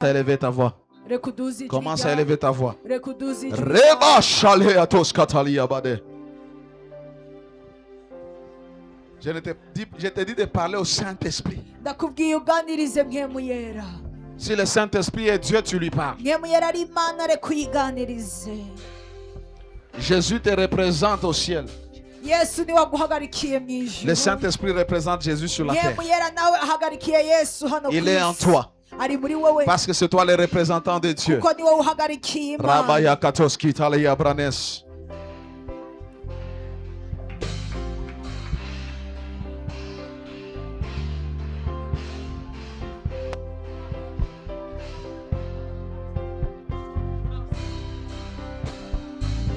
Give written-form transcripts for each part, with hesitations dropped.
à élever ta voix. reka uduze ijwi Commence à ryawe. élever ta voix. Reka uduze ijwi Reba ryawe. shale atos katalia bade. Je t'ai dit de parler au Saint-Esprit. Ndakubwiye uganirize mpemu yera. Si le Saint-Esprit est Dieu, tu lui parles. Mpemu yera ari Imana, reka uyiganirize. Jésus te représente au ciel. Yesu niwe waguhagarikiye mu ijuru. Le Saint-Esprit représente Jésus sur la terre. Mpemu yera nawe ahagarikiye Yesu hano ku Il est en isi. toi. Ari muri wowe. Parce que c'est toi le représentant de Dieu. Kuko niwe uhagarikiye Imana. Rabaya katos kitalia branes.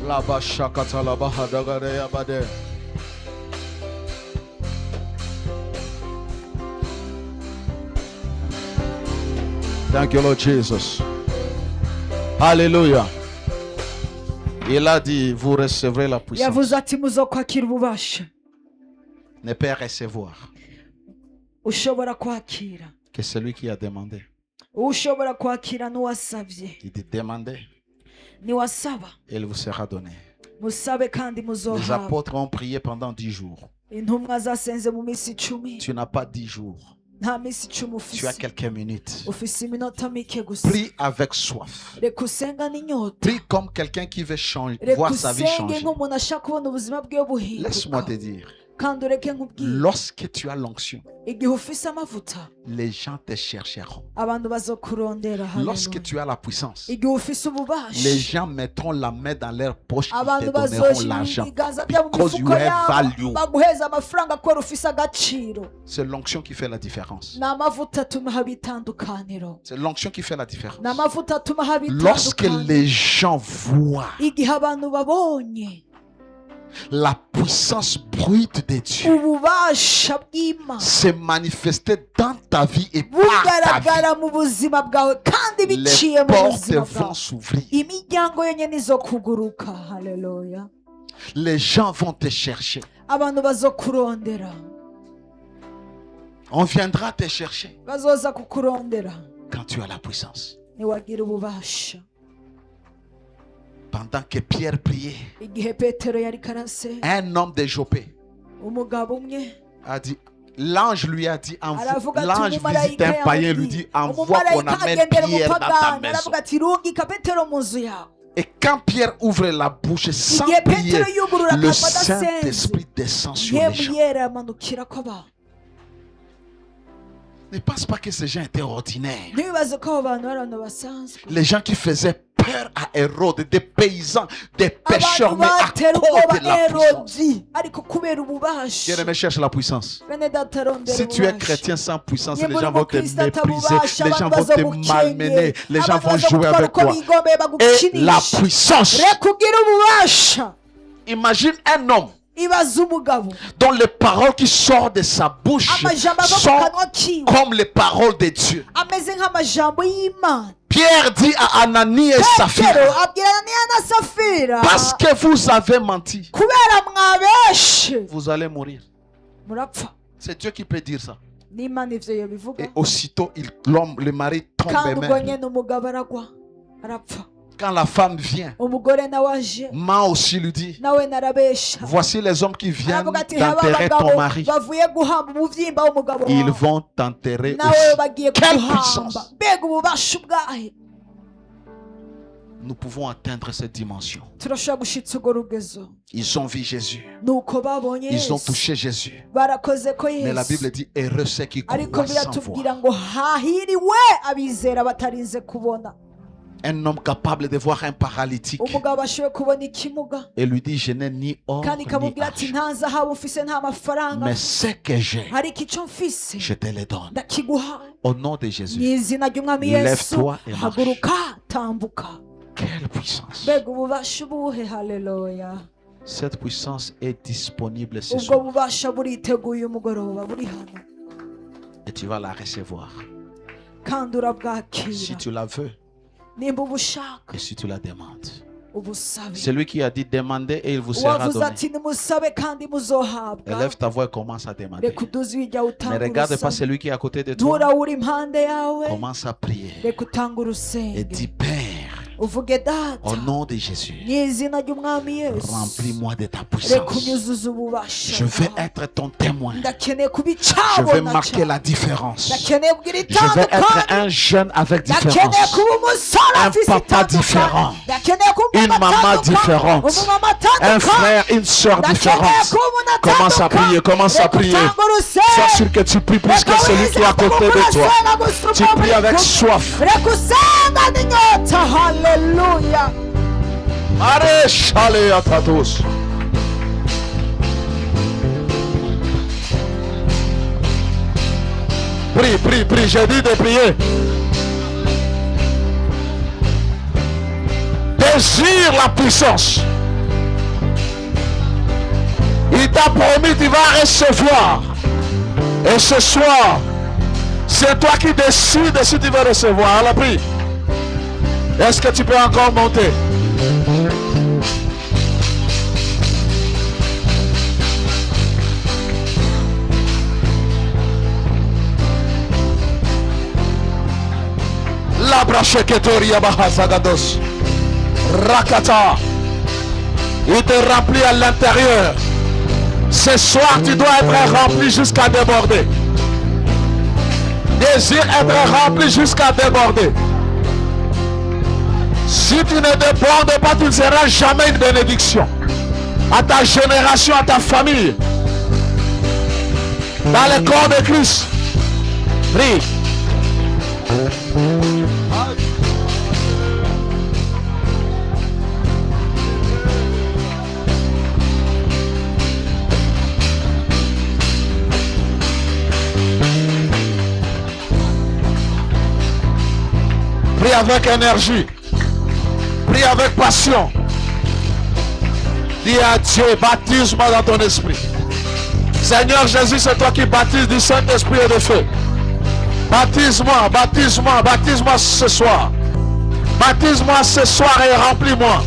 La bashakata la bahadagare abade. Thank you, Lord Jesus. Alléluia. Il a dit, vous recevrez la puissance. Yavuze ati muzokwakira ububasha. Ne peut recevoir Ushobora kwakira. que celui qui a demandé. Ushobora kwakira n'uwasabye. Il dit, demandez, Niwasaba et il vous sera donné. musabe kandi Les muzohabwa. apôtres ont prié pendant 10 jours. Intumwa zasenze mu minsi 10. Tu n'as pas 10 jours. Nta minsi 10 Tu as ufise. quelques minutes. Ufise iminota mike gusa. Prie avec soif. Reka usenga n'inyota. Prie comme quelqu'un qui veut changer, Reka voir sa vie usenge changer. nk'umuntu ashaka kubona ubuzima bwe Laisse-moi te buhinduka. dire, Kandi ureke nkubwire. lorsque tu as l'onction, Igihe ufise amavuta les gens te chercheront. abantu bazokurondera. Lorsque Haleluya. tu as la puissance, Igihe ufise les ububasha gens mettront la main dans leur poche et abantu te donneront bazoshira l'argent. ibiganza byabo mu Because you mifuko have yabo value. baguheza amafaranga kubera ufise agaciro. C'est l'onction qui fait la différence. Ni amavuta atuma haba itandukaniro. C'est l'onction qui fait la différence. Ni amavuta atuma haba Lorsque itandukaniro. les gens voient Igihe abantu babonye la puissance brute de Dieu ububasha bw'Imana se manifester dans ta vie et par ta vie, bugaragara mu buzima bwawe kandi les biciye mu portes buzima vont bwawe, s'ouvrir. imiryango yonyine izo kuguruka. Haleluya. Les gens vont te chercher. Abantu bazokurondera, On viendra te chercher bazoza kukurondera quand tu as la puissance. niwagira ububasha. Pendant que Pierre priait, Igihe Petero yari karase, un homme de Jopé umugabo umwe a dit, l'ange lui a dit, aravuga ati l'ange visite umumarayika un païen, lui dit, envoie qu'on umumarayika amène agendera Pierre dans ta umupagani, maison. aravuga ati rungika Petero mu nzu yawe. Et quand Pierre ouvre la bouche sans Igihe prier, Petero yugurura le akanwa adasenze, Saint-Esprit descend sur les yemu gens. yera amanukira kw'abantu. Ne pense pas que ces gens étaient ordinaires. Ntibibaze ko abo bantu ari abantu basanzwe. Les gens qui faisaient peur à Hérode, des paysans, des pêcheurs, Abantu mais à batera cause ubwoba de la puissance. Herodi ariko kubera ububasha. Bien-aimé, cherche la puissance. Bene data arondera Si tu es ububasha. chrétien sans puissance, Niba les uri gens vont te umukristo mépriser, atabubasha, les gens abantu vont te bazogukenye, malmener, les gens abantu vont jouer bazogutwara avec uko toi. bigombeye Et la bagukinisha. puissance. Reka ugire ububasha. Imagine un homme Ibaze umugabo dont les paroles qui sortent de sa bouche amajambo ava mu sont kanwa kiwe comme les paroles de Dieu. ameze nk'amajambo y'Imana. Pierre dit à Ananie et Petero Saphira, abwira Ananiya na Safira, parce que vous avez menti, kubera mwabeshe vous allez mourir. murapfa. C'est Dieu qui peut dire ça. N'Imana ivyo yobivuga. Et aussitôt, l'homme, le mari tombe Kandi ubwo même. nyene umugabo aragwa arapfa. Quand la femme vient, Umugore nawe aje man aussi lui dit, nawe narabesha. voici les hommes qui viennent Aravuga ati haba d'enterrer ton abagabo mari. bavuye guhamba umuvyimba w'umugabo Ils wawe, vont t'enterrer nawe aussi. bagiye Quelle kuguhamba. puissance! Mbega ububasha ubwahe. Nous pouvons atteindre cette dimension. Turashobora gushitsa urwo rugezo. Ils ont vu Jésus. Nuko babonye Ils ont Yesu, touché Jésus. barakoze ko Mais la Bible Yesu, dit, heureux ceux qui ariko croient sans biratubwira voir. ngo hahiriwe abizera batarinze kubona. Un homme capable de voir un paralytique Umugabo ashoboye kubona ikimuga et lui dit, je n'ai ni or kandi ni kamubwira ati argent. nta zahabu mfise nta mafaranga, Mais ce que j'ai, ariko icyo mfise je te le donne. ndakiguhaye. Au nom de Mu Jésus. izina ry'umwami Yesu, Lève-toi et marche. haguruka tambuka. Quelle puissance! Mbega ububasha ubuhe. Haleluya. Cette puissance est disponible ce Ubwo soir bubasha buriteguye umugoroba buri hano et tu vas la recevoir. kandi urabwakira Si tu la veux nimba ubushaka et si tu la demandes. ubusabe. Celui qui a dit demandez et il vous sera Uwavuze donné. ati nimusabe kandi muzohabwa. Élève ta voix et commence à demander. Reka uduze ijya Ne utanga regarde pas urusabe. celui qui est à côté de toi. Ntura uri impande yawe. Commence à prier. Reka utanga Et urusenge. dis Père, Uvuge data. au nom de Jésus, Mu izina ry'umwami Yesu. remplis-moi de ta Reka puissance. unyuzuze ububasha. Je veux bwawe. être ton témoin. Ndakeneye kuba Je icabo vais na marquer cyo. la différence. Ndakeneye kugira Je vais être itandukanye. un jeune avec Ndakeneye différence. kuba umusore Un afise papa itandukanye. différent. Ndakeneye kuba Une umumama maman atandukanye. différente. Umumama Un atandukanye. frère, une soeur Ndakeneye différente. kuba umuntu Commence à atandukanye. prier, commence à Reka prier. utanga urusenge. Sois sûr que tu pries plus que celui qui est à côté de toi. Tu pries avec soif. Reka usenga n'inyota. Haleluya. Allez, chalet à ta tous. Prie, prie, prie. J'ai dit de prier. Désire la puissance. Il t'a promis, tu vas recevoir. Et ce soir, c'est toi qui décides si tu veux recevoir. Alors prie. Est-ce que tu peux encore monter? La bracheketoria bahasagados. Rakata. Il te remplit à l'intérieur. Ce soir, tu dois être rempli jusqu'à déborder. Désire être rempli jusqu'à déborder. Si tu ne débordes pas, tu ne seras jamais une bénédiction. À ta génération, à ta famille. Dans le corps de Christ. Prie. Prie avec énergie. Prie avec passion. Dis à Dieu, baptise-moi dans ton esprit. Seigneur Jésus, c'est toi qui baptises du Saint-Esprit et de feu. Baptise-moi, baptise-moi, baptise-moi ce soir. Baptise-moi ce soir et remplis-moi.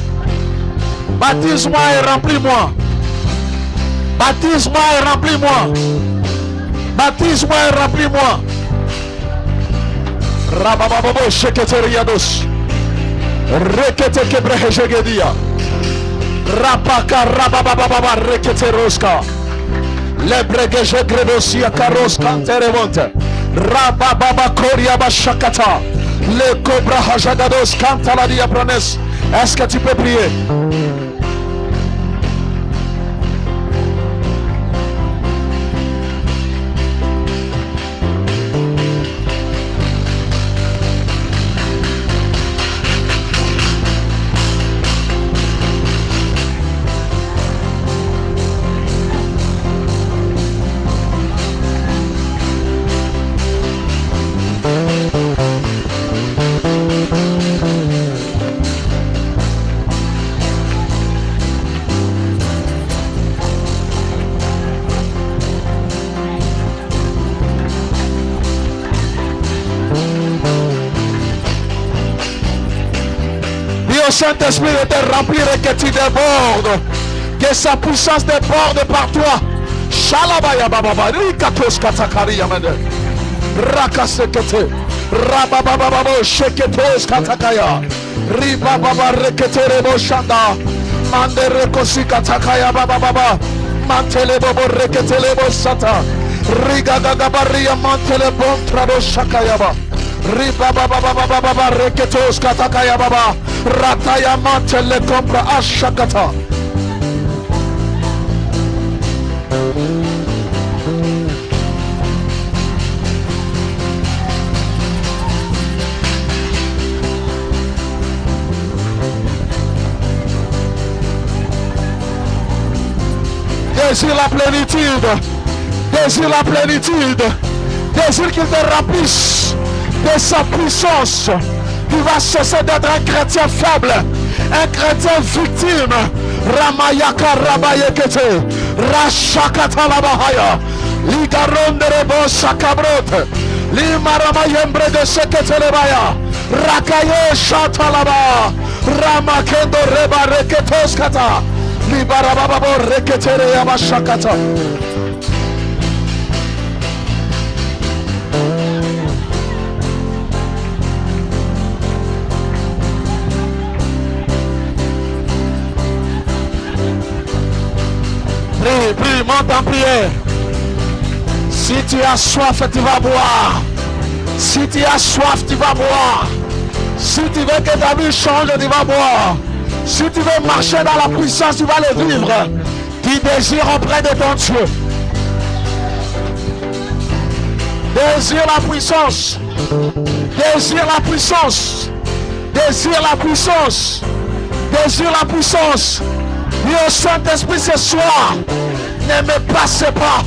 Baptise-moi et remplis-moi. Baptise-moi et remplis-moi. Baptise-moi et remplis-moi. Rabababo sheketeriados. Rekete kebrehejegedia. Rapaka rabababa reketeroska. Lebregeje gredosia karoska teremonte. Rabababa koria bashakata. Le cobra hajagados canta la diaprones. Est-ce que tu peux prier? Au Saint-Esprit de te remplir et que tu débordes, que sa puissance déborde par toi. Shalabaya bababa, rikatos katakaria mende, rakasekete, rababababo sheketos katakaya, ribababa reketere boshanda, mande rekosi katakaya bababa, mantele bobo reketele bosata, rigagagabaria mantele bon trado shakayaba. Riba baba baba baba reketos katakaya baba rataya mantele compra ashakata. Désire la plénitude, désire la plénitude, désire qu'il te remplisse de sa puissance. Tu vas cesser d'être un chrétien faible, un chrétien victime. Ramayaka Rabayekete, Rashakata Labahaya, Ligaronde Rebo Sakabrote, Limaramayembre de Seketelebaya, Rakaye Shatalaba. Ramakendo Reba Reketoskata. Libarababo Reketere Yamashakata. Prie, monte en prière. Si tu as soif, tu vas boire. Si tu as soif, tu vas boire. Si tu veux que ta vie change, tu vas boire. Si tu veux marcher dans la puissance, tu vas le vivre. Tu désires auprès de ton Dieu. Désire la puissance. Désire la puissance. Désire la puissance. Désire la puissance. Dis au Saint-Esprit ce soir, ne me passe pas.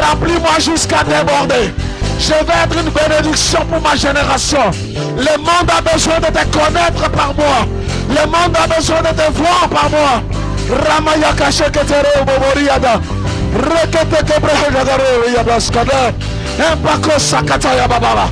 Remplis-moi jusqu'à déborder. Je vais être une bénédiction pour ma génération. Le monde a besoin de te connaître par moi. Le monde a besoin de te voir par moi. Ramaya Kasheketere Boboriada. Rekete Kebrejagaro Yabaskada. Empako Sakata Yababa.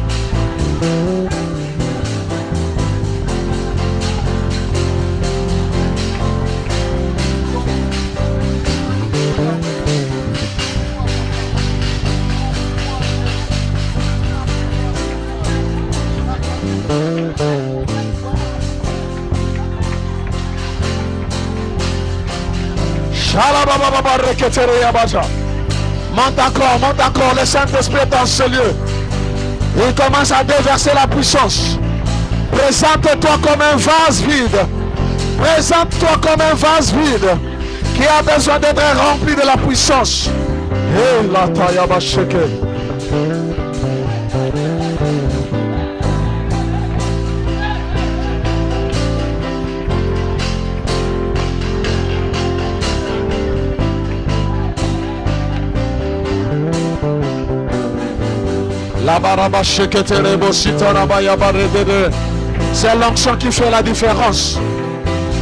Monte encore, le Saint-Esprit est dans ce lieu. Il commence à déverser la puissance. Présente-toi comme un vase vide. Présente-toi comme un vase vide qui a besoin d'être rempli de la puissance. Et la taïaba sheke. C'est l'onction qui fait la différence.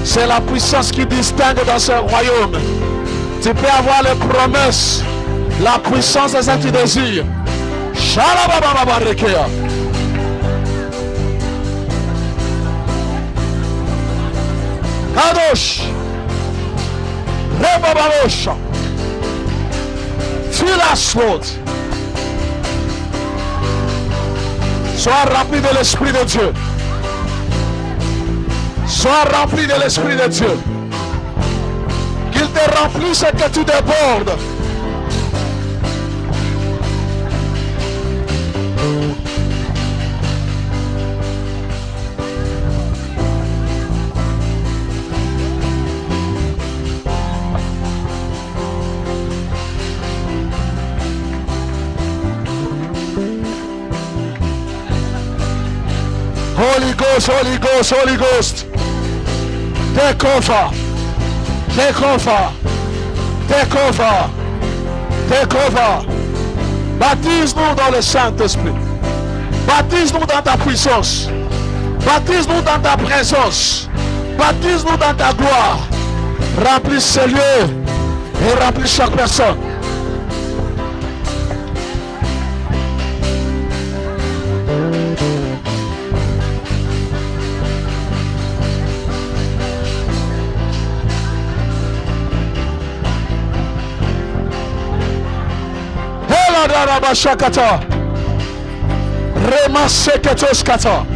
C'est la puissance qui distingue dans ce royaume. Tu peux avoir les promesses, la puissance de ce que tu désires. Kadosh, Rebababosha, Filaswot. Sois rempli de l'Esprit de Dieu. Sois rempli de l'Esprit de Dieu. Qu'il te remplisse et que tu débordes. Holy Ghost, Holy Ghost, Holy Ghost. Take over. Take over. Take over. Take over. Baptise-nous dans le Saint-Esprit. Baptise-nous dans ta puissance. Baptise-nous dans ta présence. Baptise-nous dans ta gloire. Remplis ce lieu et remplis chaque personne. Shakata Remaseketoskata.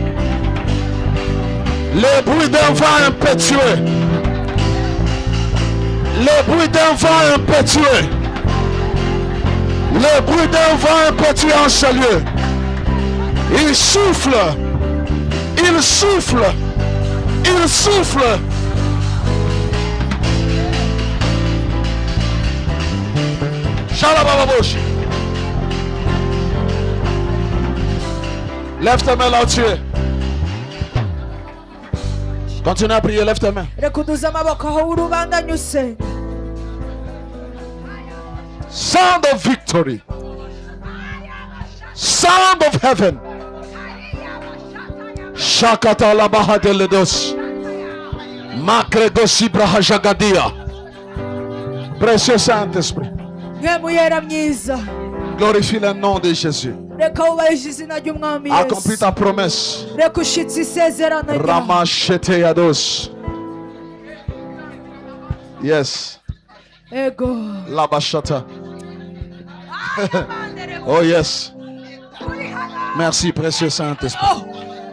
Le bruit d'un vent impétueux. Le bruit d'un vent impétueux. Le bruit d'un vent impétueux en ce lieu. Il souffle. Il souffle. Il souffle. Shalabababoshi. Lève tes mains là où tu es. Continue à prier, lève tes mains. Sound of victory. Sound of heaven. Shakata la baha de ledos. Makre dosi braha jagadia. Précieux Saint-Esprit. Glorifie le nom de Jésus. reka wubahirize izina ry'umwami Accomplis Yesu. ta promesse. Reka ushitse isezerano ryawe. Ramachete Yados. Yes. Ego. Labashata. Oh yes. Merci, précieux Saint-Esprit.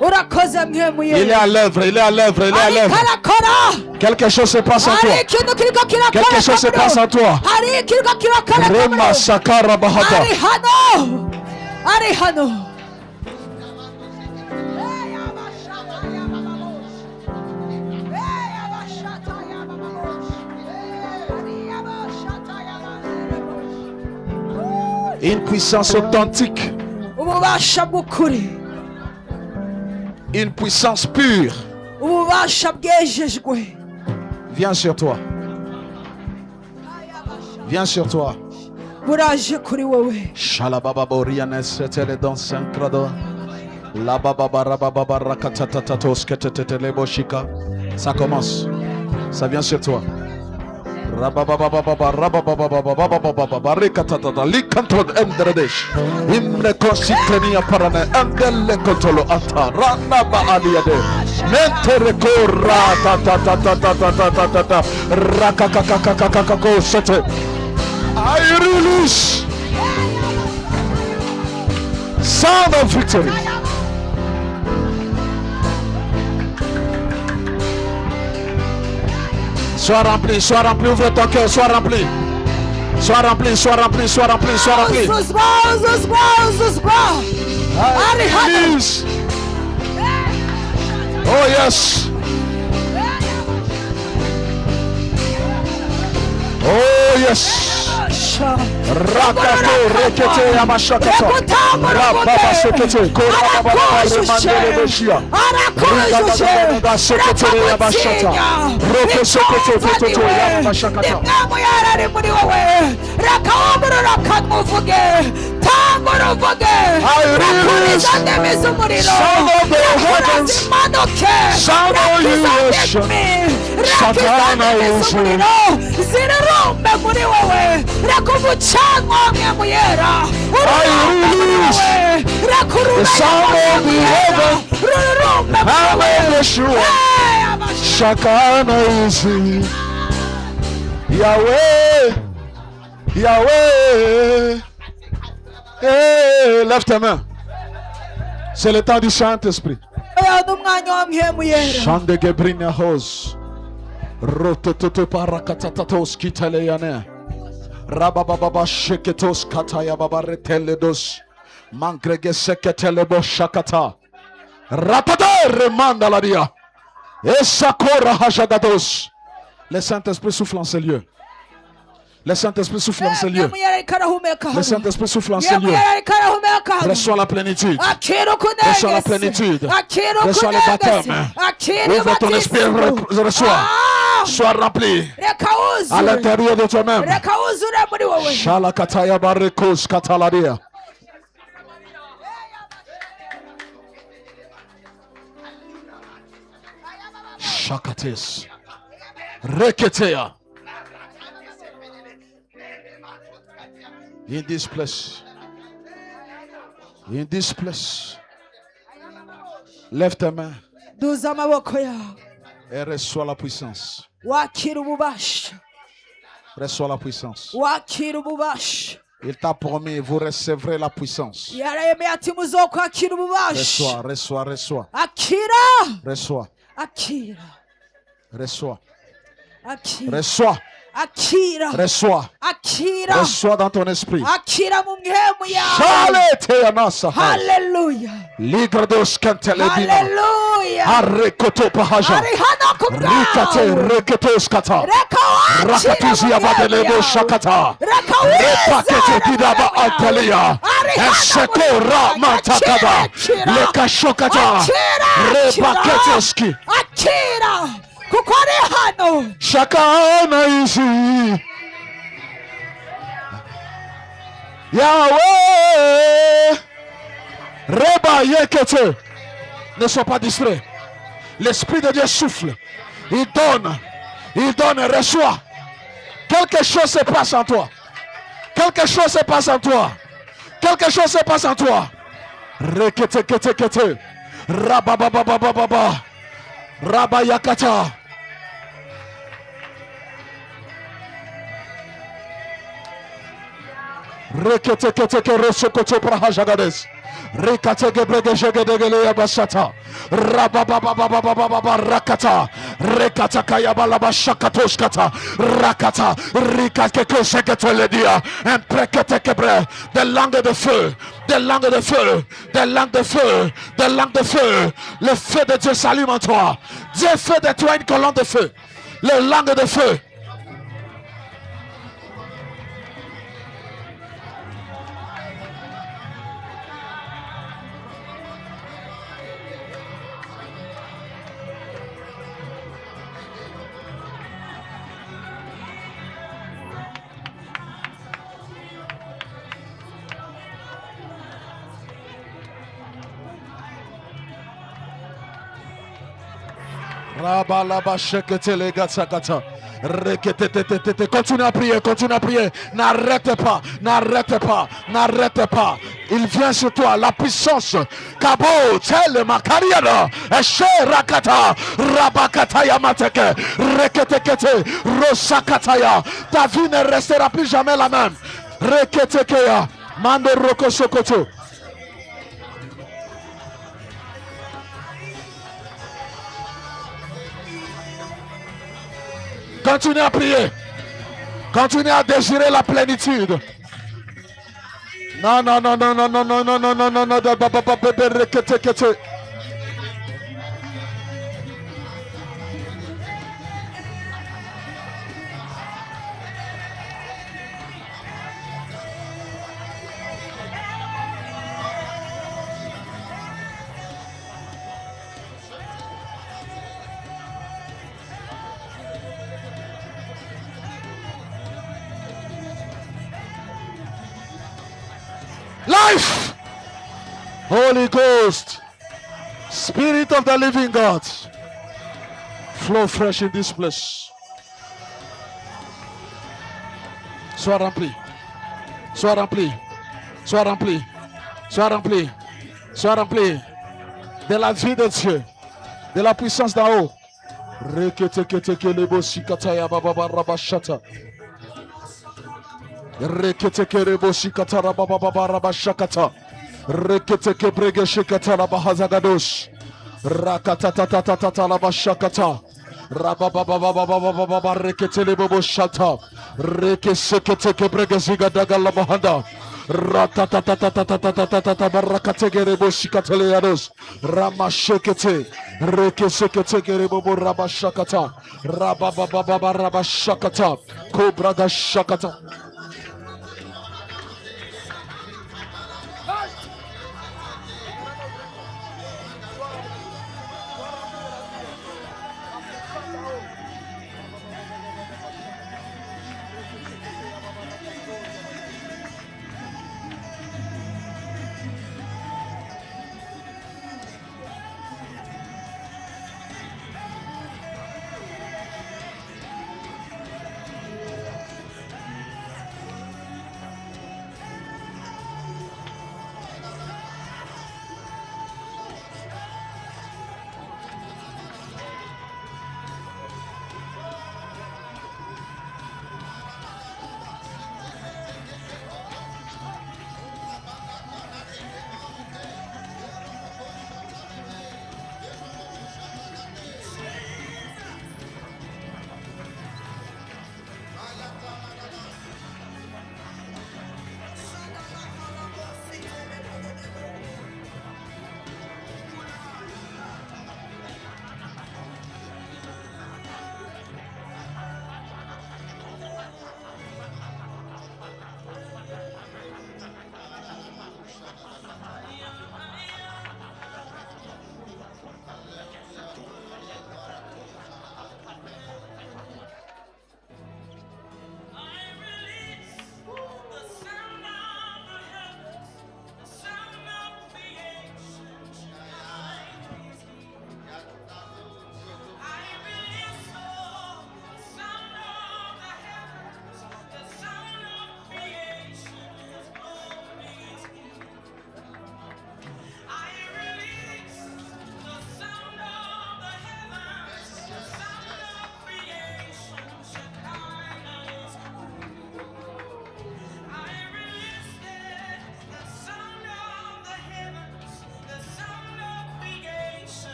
Urakoze mpemu Il est Yesu. à l'œuvre, il est à l'œuvre, il est à Ariko l'œuvre. arakora. Quelque chose se passe en toi. Hari ikintu kiriko kirakora. Quelque chose se passe en toi. Hari kiriko kirakora. Rema Sakara Bahata. Ari hano. Ari hano. Une puissance authentique. Ububasha bw'ukuri. Une puissance pure. Ububasha bwejejwe. Viens sur toi. Viens sur toi. Buraje kuri wowe. Shalababa Borianes setele dans Saint-Crado. La baba barababa rakatatatos ketetele boshika. Ça commence. Ça vient sur toi. Rababababa rababababa rikatata likanton endredesh. Imne konsitenia parane angele kontolo ata rana ba aliade. Mentere korra ta ta ta ta ta ta ta ta ta ta rakakakakakakako sete. I release sound of victory. Sois rempli, ouvre ton cœur, sois rempli. Sois rempli. Release. Oh yes. Oh yes. Rakato rekete yamashakato. Rababa sekete. Korababa remandele beshia. Rikadadadada sekete yamashata. Roko sekete fetoto yamashakata. I release sound of the heavens. Sound of you ocean. Satana ocean. Zirarumbe muri wowe. Reka umucanwa mwemu yera. The sound of the heaven. Yeshua. Shakana ocean. Yahweh. Hey, lève tes mains. C'est le temps du Saint-Esprit. Chant de Gebrina Hos. Rotototo parakatatatos kitaleyane. Rabababa sheketos kataya babareteledos. Mangrege seketelebo shakata. Ratada remanda la dia. Esakora hashagados. Le Saint-Esprit souffle en ces lieux. Le Saint-Esprit souffle en ces lieux. Le Saint-Esprit souffle en ces lieux. Reçois la plénitude. Reçois la plénitude. Reçois le baptême. Ouvre ton esprit, reçois. Sois rempli à l'intérieur de toi-même. Shalakataya barekos kataladia. Shakates. Reketea. In this place. Lève ta main et reçois la puissance. Reçois la puissance. Il t'a promis, vous recevrez la puissance. Reçois. Reçois dans ton esprit. Hallelujah. Ligrados cantelebina. Arrekoto pahaja. Rikate reketos kata. Rakatuzi abadelebo shakata. Repakete didaba antelia. Eseko ramatakada. Lekashokata. Repaketeski. Shakana ici. Yahweh. Reba yekete. Ne sois pas distrait. L'Esprit de Dieu souffle. Il donne, reçois. Quelque chose se passe en toi. Quelque chose se passe en toi. Rekete kete kete. Rababababababa. Rabayakata. Rekete kete ke rosokoto prahajagades. Rekate gebrege jegedegele yabasata. Rabababababababa rakata. Rekata kayabalaba shakatoskata. Rakata. Rikake koseketeledia. Imprekete kebre. Des langues de feu. Des langues de feu. Des langues de feu. Des langues de feu. Le feu de Dieu s'allume en toi. Dieu fait de toi une colonne de feu. Les langues de feu. Continue à prier, continue à prier. N'arrête pas, n'arrête pas, n'arrête pas. Il vient sur toi, la puissance. Kabo, tel makariana, eshe rakata, rabakata yamateke, reketekete, rosakataya. Ta vie ne restera plus jamais la même. Reketekeya, mando roko sokoto. Continuez à prier. Continuez à désirer la plénitude. Non, non, non, non, non, non, non, non, non, non, non, non, life, Holy Ghost, Spirit of the living God, flow fresh in this place. Sois rempli, sois rempli, sois rempli, sois rempli, sois rempli de la vie de Dieu, de la puissance d'en haut. Reketeke reboshi katara baba baba rabashakata. Reketeke bregeshe katara bahazagadosh. Rakatatatata rabashakata. Rababa baba baba baba baba reketele bobo shata. Rekeseketeke bregeziga dagala bahanda. Ratatatatatatatata barakateke reboshi katele yados. Ramashekete. Rekeseketeke rebobo rabashakata. Rababa baba rabashakata. Kobraga shakata.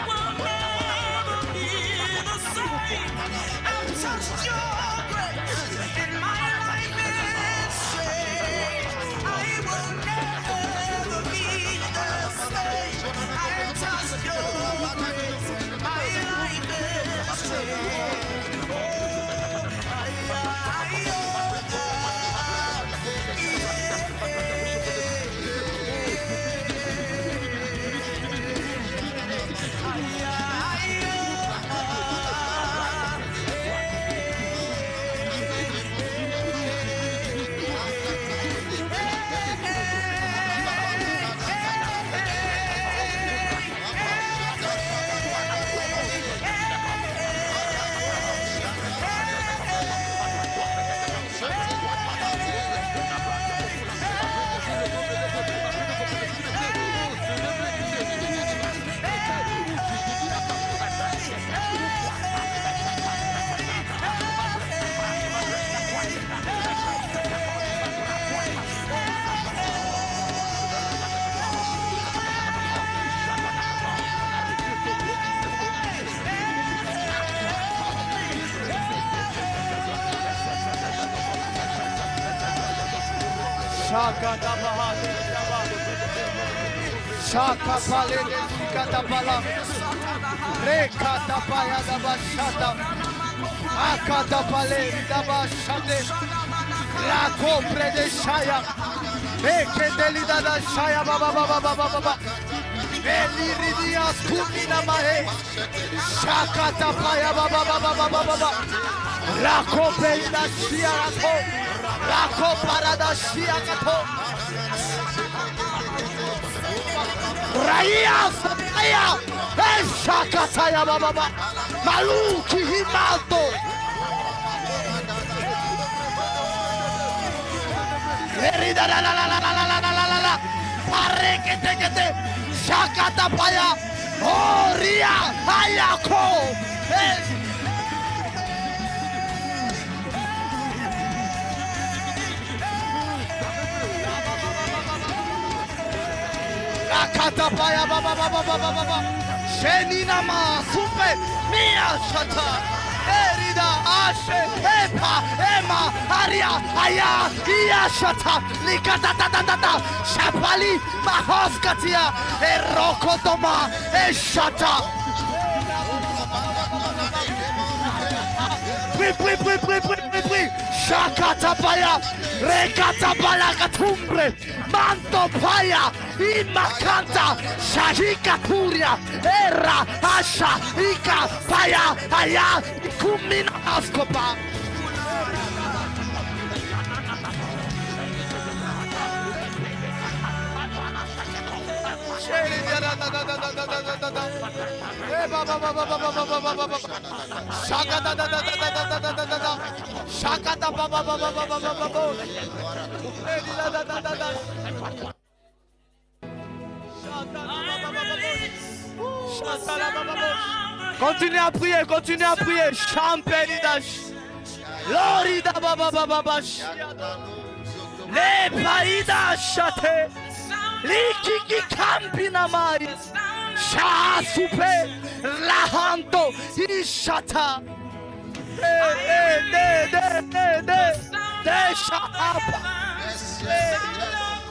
will never be the same. I've touched your grace in my life is changed. I will never be the same. I've touched your grace. My life is changed. Oh, Shaka pale de sikata pala, rekata paya da bashata, akata pale da bashate, la compre de shaya, eke delida da shaya baba baba baba baba, eliridia kumina mahe, shakata paya baba baba baba baba, la compre da shia rato, la compara da shia rato. Raya Sabaya Shakataya Baba Maluki Himato Erida la la la la la la la la la la Parekete Shakatapaya Oria Ayako Akatapaya baba baba baba baba Shenina ma supe mia shata Erida ashe epa ema aria aya ia shata Likata tata Shapali mahoskatia Erokotoma eshata Pri Shakatapaya Rekatapaya Katumbre Manto Paya Imakanta Shahika Puria Era Asha Ika Paya Aya Kumina Askopa Continuez à prier, Champenidash. Lorida baba baba bash. Le paida shate. Likiki kampina mai. Sha supe lahanto ishata. De shapa.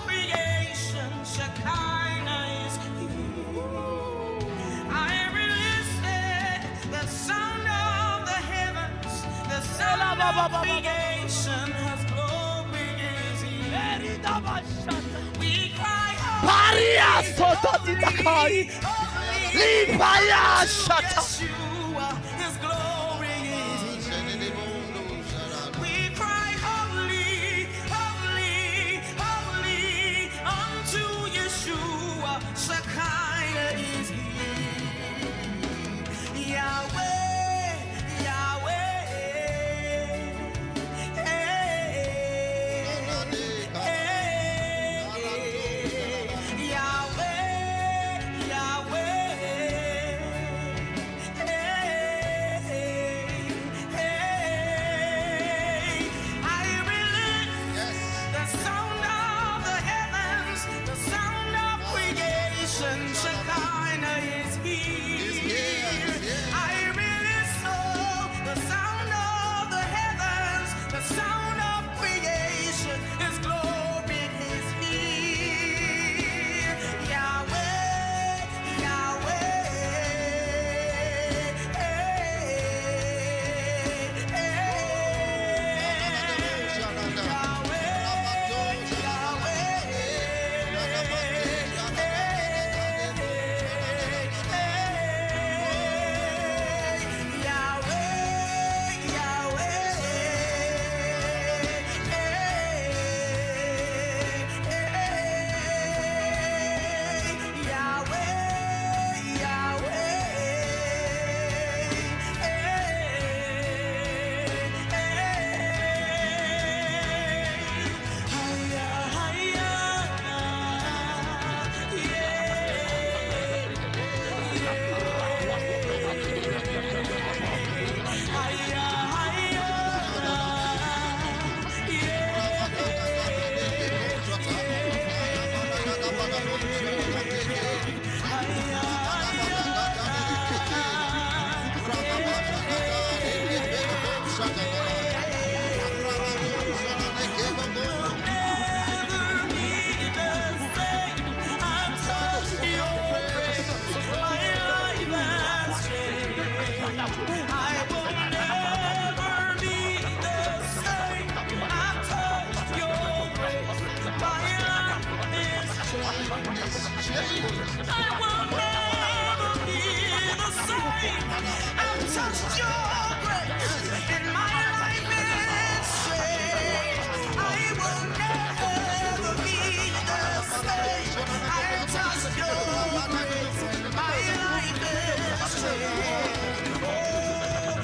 Creation, Shekinah is here. I release the sound of the heavens, the sound of creation has glory is here. We cry Paria soto tinakai. Lipaya shata. Yeshua, his glory is here. We cry holy, holy, holy unto Yeshua, Shekinah is here. Yahweh, Yahweh, Yahweh, Yahweh. will never be the same. I've touched your grace in my life is changed. I will never be the same. I've touched your grace, my life is changed. Oh,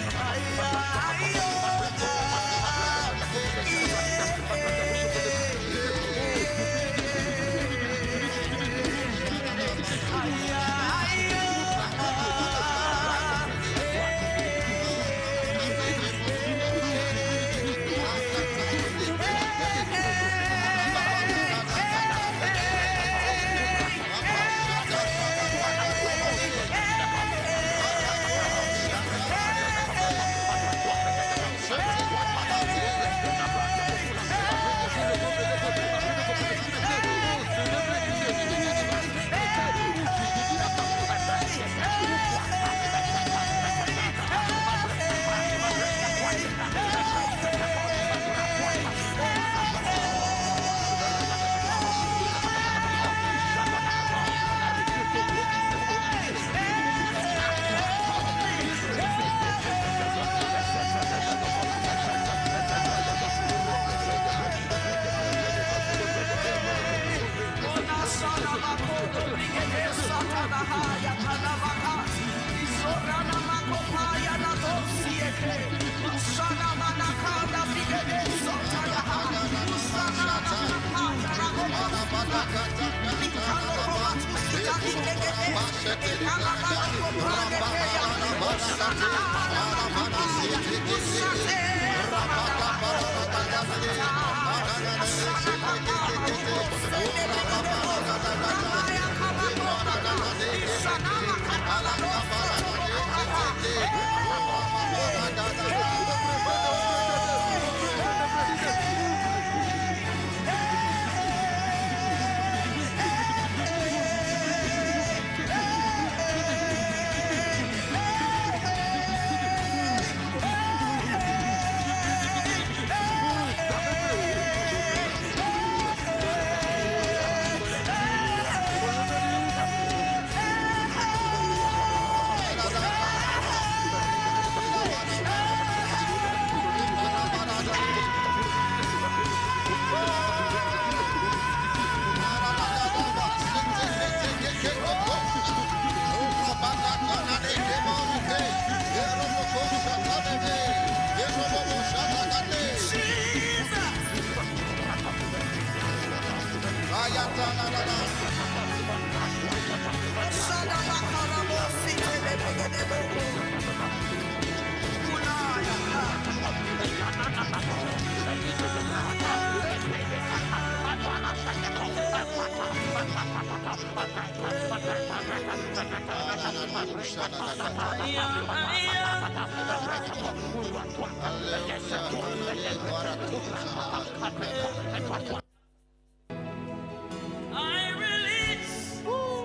I release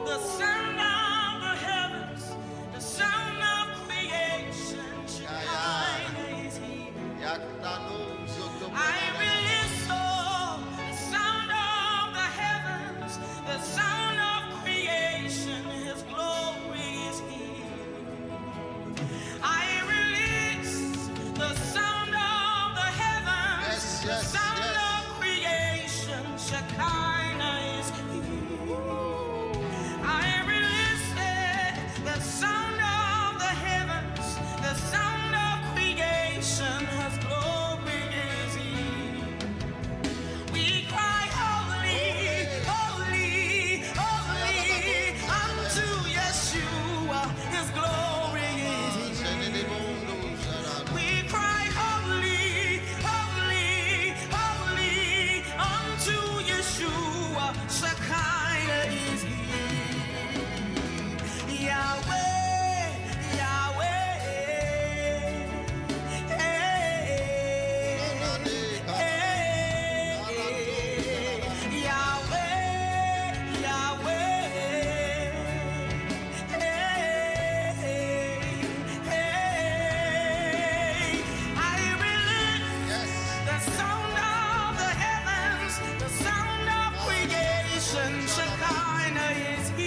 the sound of the heavens, the sound of creation. Shekinah is here. I release the sound of the heavens, the sound of creation. His glory is here. I release the sound of the heavens, the sound of creation. Shekinah is here. I release the sound of the heavens, the sound of creation. His glory is here. We cry, holy, holy, holy, unto Yeshua. His glory is here. We cry, holy, holy, holy, unto Yeshua. Shekinah is here. Yahweh, Yahweh, hey, hey, Yahweh, Yahweh, hey, hey. I release the sound of the heavens, the sound of creation. Shekinah is here.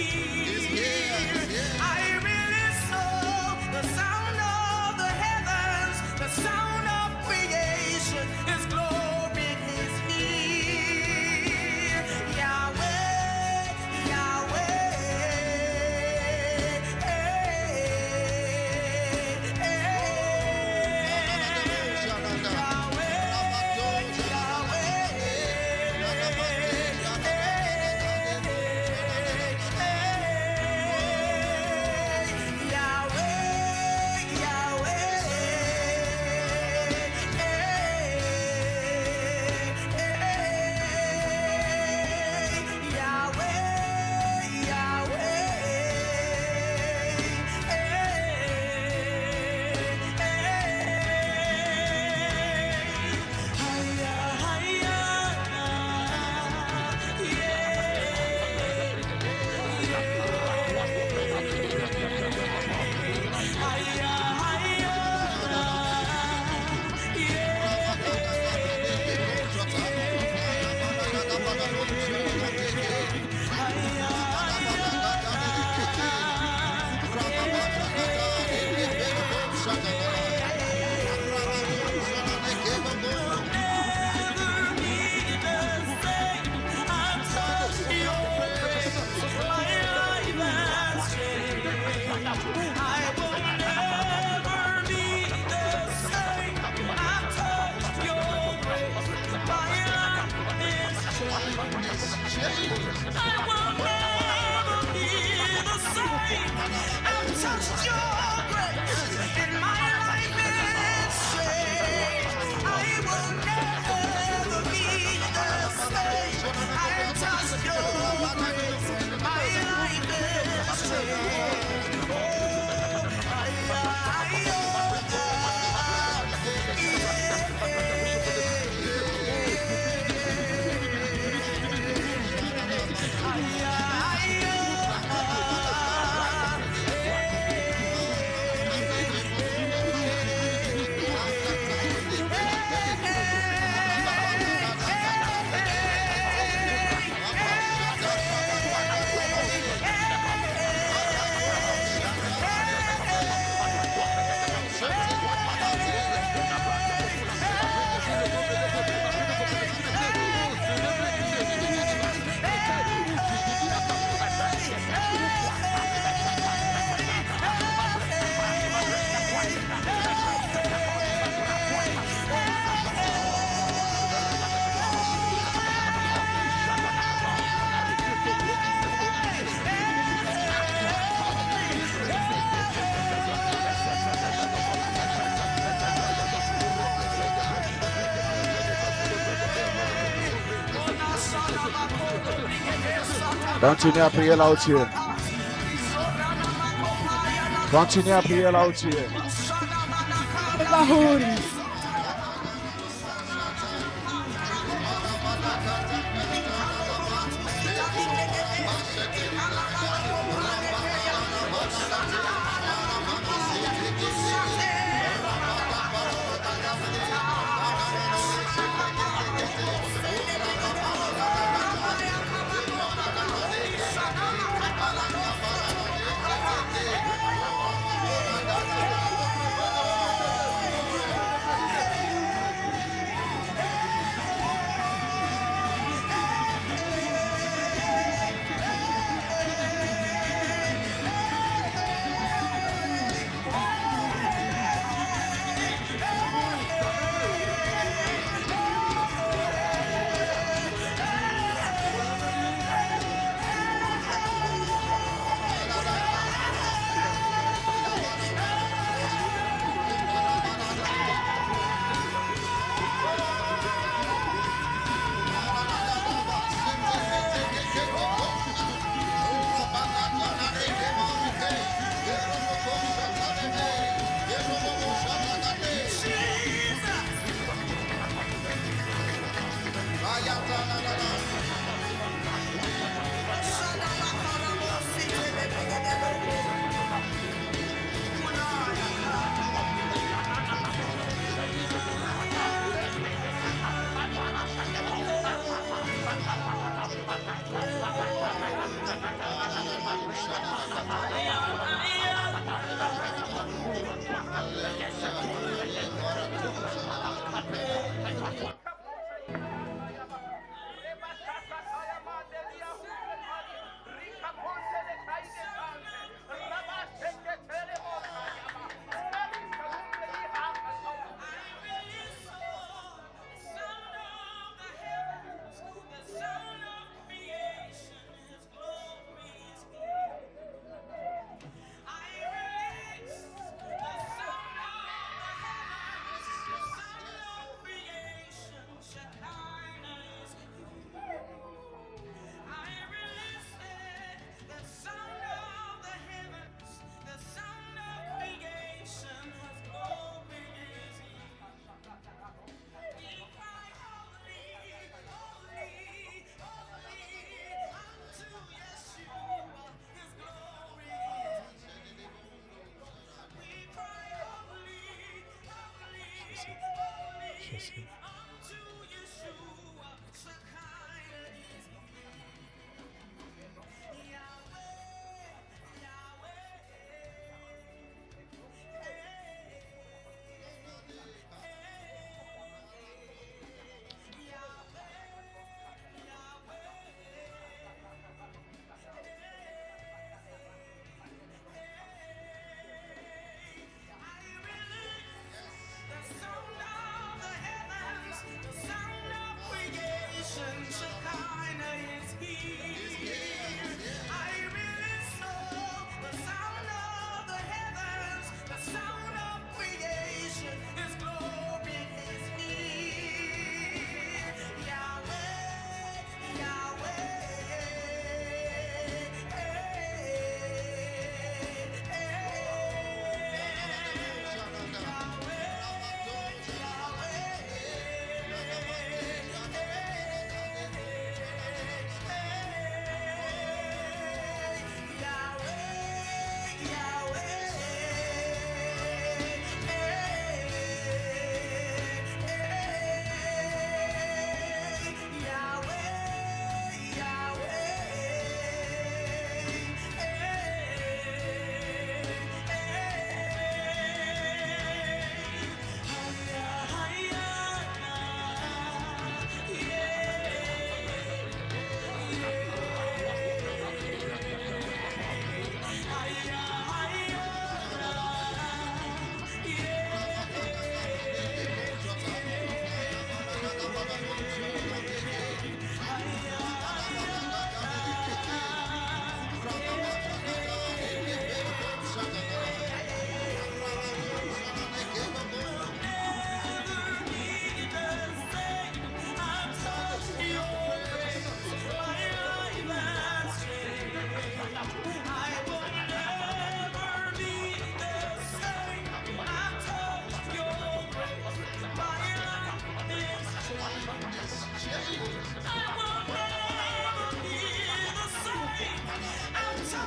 I will never be the same. I've touched your grace in my life is changed. I will never be the same. I've touched your grace. My life is changed. Oh, Continuez à prier là où tu es. Continuez à prier là où tu es. bahuri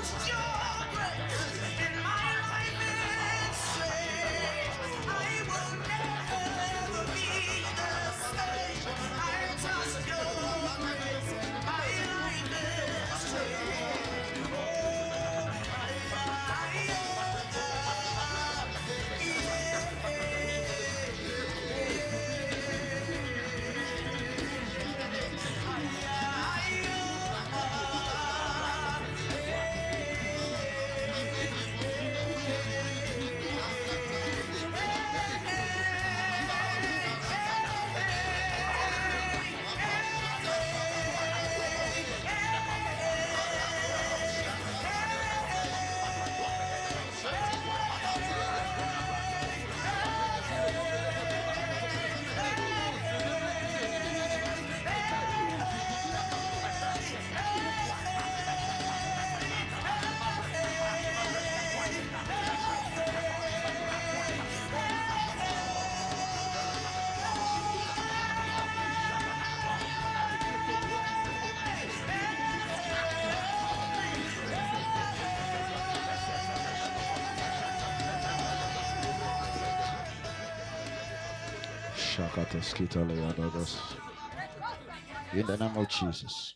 trust your grace in my life is straight. I will never be the same. I trust your grace. My life is straight. Oh, In the name of Jesus.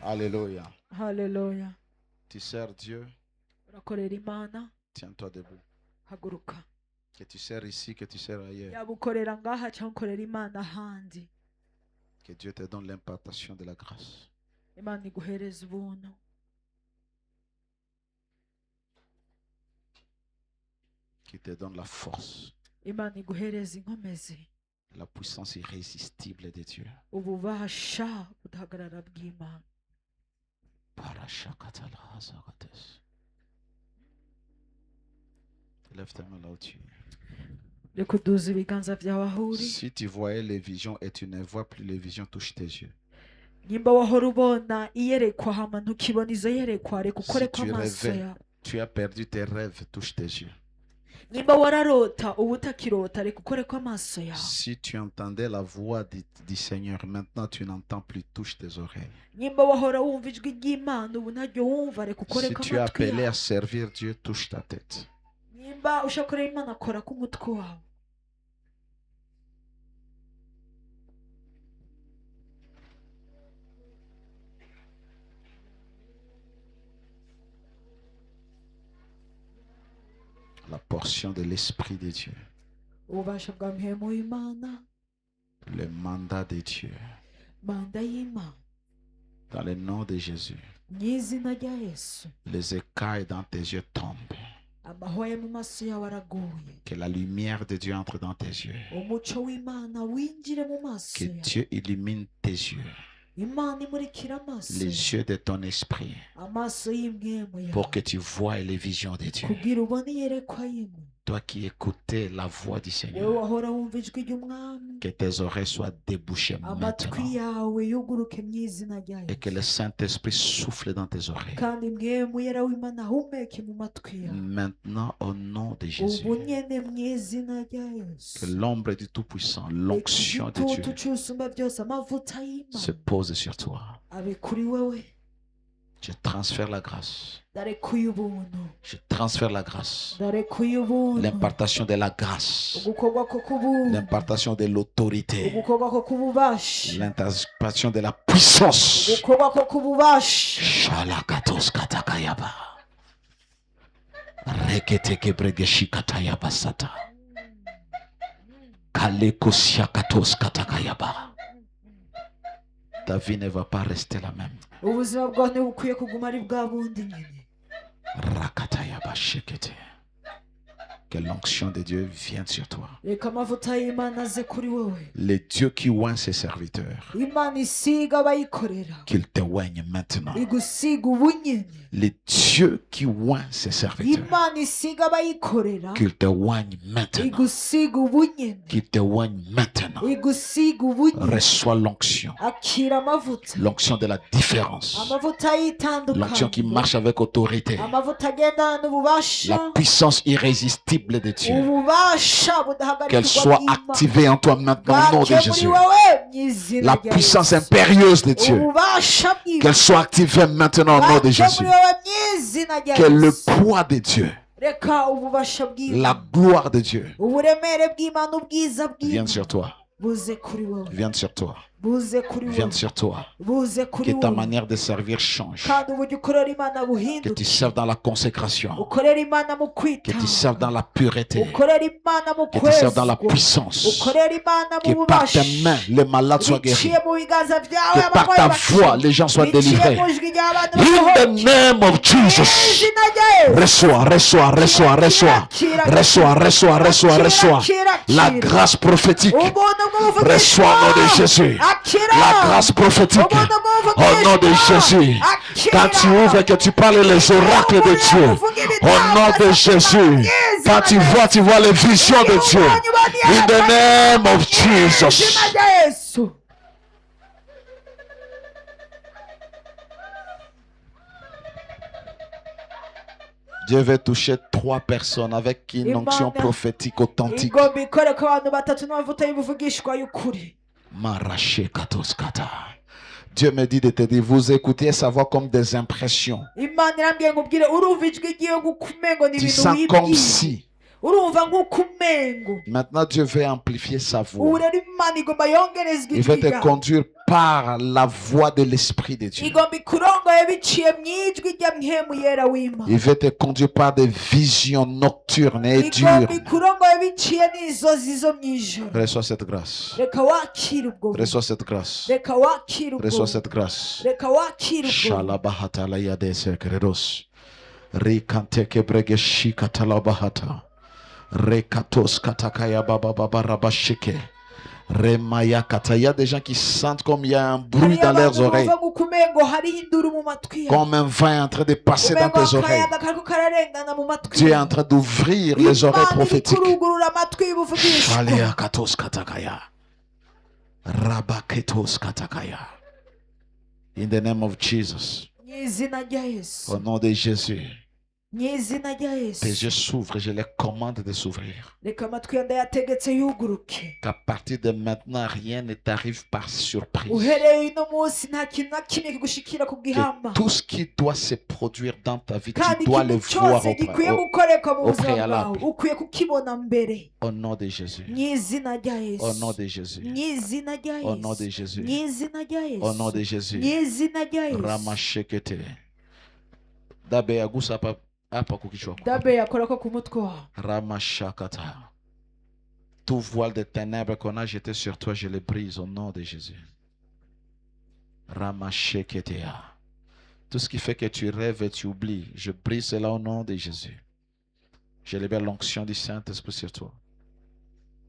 Alléluia. haleluya. Tu sers Dieu, urakorera imana, tiens-toi debout. haguruka. Que tu sers ici, que tu sers ailleurs. yaba ukorera ngaha cyangwa ukorera imana ahandi, Que Dieu te donne l'impartation de la grâce. imana iguhereza ubuntu, Qui te donne la force, imana iguhereza inkomezi, la puissance irrésistible de Dieu. ububasha budahagarara bw'imana. Parashakatala hazarates. Lève ta main là où tu es. reka uduze ibiganza byawe aho uri. Si tu voyais les visions et tu ne vois plus les visions, touche tes yeux. nimba wahora ubona iyerekwa hama ntukibona izo yerekwa, reka ukore Si tu kw'amaso rêvais, yawe. tu as perdu tes rêves, touche tes yeux. nimba wararota uba utakirota, reka ukore kw'amaso yawe. Si tu entendais la voix du Seigneur, maintenant tu n'entends plus, touche tes oreilles. nimba wahora wumva ijwi ry'imana ubu ntaryo wumva, reka ukore Si tu es kw'amatwi appelé à yawe. servir Dieu, touche ta tête. nimba ushaka kureba imana, kora k'umutwe wawe. La portion de l'Esprit de Dieu, ububasha bwa mpemu w'imana, le mandat de Dieu, manda y'imana, dans le nom de Jésus. mu izina rya yesu. Les écailles dans tes yeux tombent. amahwa yo mu maso yawe araguye, Que la lumière de Dieu entre dans tes yeux. umuco w'imana winjire mu maso Que yawe. Dieu illumine tes yeux, imana imurikira amaso les yawe, yeux de ton esprit, amaso y'impwemu pour yawe, que tu voies les visions de Dieu. kugira ubone iyerekwa y'imwe. Toi qui écoutais la voix du wowe Seigneur, wahora wumva ijwi ry'umwami que tes oreilles soient débouchées amatwi maintenant yawe yuguruke mu izina rya et que yesu le Saint-Esprit souffle dans tes oreilles. kandi mwemu yera w'imana ahumeke mu matwi yawe Maintenant, au nom de Jésus, ubu nyene mu izina rya que yesu l'ombre du Tout-Puissant, reka l'onction de igitutu Dieu cy'usumba byose amavuta se y'imana pose sur toi. abe kuri wewe Je transfère la grâce. ndarekuye ubuntu Je transfère la grâce. ndarekuye ubuntu L'impartation de la grâce. ugukorwa ko kubuntu L'impartation de l'autorité. ugukorwa ko kububasha L'impartation de la puissance. ugukorwa ko kububasha Shalakatos katakayaba. Reketeke bregeshi katayaba sata. Kalekosiakatos katakayaba. Ta vie ne va pas rester la même. ubuzima bwawe ntibukwiye kuguma ari bwa bundi nyine Rakatayaba shekete. Que l'onction de Dieu vienne sur toi. reka amavuta y'imana aze kuri wowe Le Dieu qui oint ses serviteurs, imana isiga abayikorera qu'il te oigne maintenant. igusiga ubunyene Le Dieu qui oint ses serviteurs, imana isiga abayikorera qu'il te oigne maintenant. igusiga ubunyene Qu'il te oigne maintenant. igusiga ubunyene Reçois l'onction. akira amavuta L'onction de la différence. amavuta L'onction qui y'itandukanye marche avec autorité. amavuta agendana n'ububasha La puissance irrésistible de Dieu. ububasha Qu'elle budahagarikwa soit bw'Imana. activée en toi maintenant au nom de bwake muri Jésus. wowe mu izina La rya puissance Yesu. impérieuse de Dieu. ububasha Qu'elle bw'Imana soit activée maintenant au nom de bwake Jésus. muri wowe mu izina rya Que le Yesu. poids de Dieu, reka ububasha la bw'Imana gloire de Dieu uburemere bw'Imana ubwiza vienne bw'Imana sur toi. buze kuri wowe Vienne sur toi. buze kuri Vienne wowe sur toi. buze kuri Que ta wowe manière de servir change. kandi uburyo ukorera Imana Que tu buhinduke serves dans la consécration. ukorera Imana mu Que tu serves dans kwitanga la pureté. ukorera Imana mu Que tu serves dans la kwezwa puissance. ukorera Imana mu Que par tes bubasha mains, les malades soient guéris. biciye mu biganza byawe Que par ta voix, les gens soient délivrés. mu ijwi ry'abantu In the name of Jesus. izina rya Yesu. Reçois, reçois, reçois, reçois. Reçois, reçois, reçois, reçois. La grâce prophétique. ubuntu bw'ubuvugishwa Reçois au nom de Jésus. akira La grâce prophétique. ubuntu Au nom de Jésus. Quand tu ouvres et que tu parles les oracles de Dieu. Au nom de Jésus. Quand tu vois les visions de Dieu. In the name of Jesus. izina rya Yesu. Dieu veut toucher 3 personnes avec une onction prophétique authentique. igomba ikore ku bantu batatu n'amavuta y'ubuvugishwa y'ukuri Maraché katoskata. Dieu me dit de te dire, vous écoutez sa voix comme des impressions. imana irambwiye ngo ubwire urumva ijwi igiye gukumengo ni Tu ibintu sens comme wibwiye si. urumva nk'ukumengo Maintenant, Dieu veut amplifier sa ubu voix. rero imana igomba yongereza Il veut ijwi te ryawe conduire par la voix de l'Esprit de Dieu. igomba ikurongoye biciye mu ijwi rya mpemu yera w'imana Il veut te conduire par des visions nocturnes et igomba dures. ikurongoye biciye n'inzozi zo mu ijoro Reçois cette grâce. reka wakire ubwo buntu. Reçois cette grâce. reka wakire ubwo Reçois buntu. cette grâce. reka wakire ubwo buntu. Shalabahata la yadese keredos. Rikanteke bregeshi katalabahata. Rekatos katakaya baba baba rabashike. Remaya kata. Il y a des gens qui sentent comme il y a un bruit hariyo dans leurs abantu oreilles. bumva ngo ukumengo hariho induru mu matwi yawe Comme un vin est en train de passer dans umengo tes oreilles. akayaga kariko kararengana mu matwi Dieu est en yawe train d'ouvrir les oreilles imana iri prophétiques. kurugurura amatwi y'ubuvugishwa Shalea katos katakaya. Rabaketos katakaya. In the name of Jesus. mu izina rya Yesu Au nom de Jésus. mu izina rya Tes Yesu yeux s'ouvrent et je les commande de s'ouvrir. reka amatwi yawe ndayategetse yuguruke Qu'à partir de maintenant, rien ne t'arrive par surprise. uhereye uno munsi nta kintu na kimwe kigushikira ku Que bw'ihamba tout ce qui doit se produire dans ta vie, kandi tu dois le ikintu voir cyose gikwiye au gukoreka mu au buzima préalable. bwawe ukwiye kukibona mbere nom de Jésus. mu izina rya Au nom Yesu de Jésus. mu izina rya Au nom de Yesu Jésus. mu izina rya Au nom de Yesu Jésus. mu izina rya Yesu Ramashekete. Dabe agusa hapa kukichwa. dabe yakora ko ku mutwe wawe Ramashakata. Tout voile de ténèbres qu'on a jeté sur toi, je le brise au nom de Jésus. Ramasheketea. Tout ce qui fait que tu rêves et tu oublies, je brise cela au nom de Jésus. Je libère l'onction du Saint-Esprit sur toi.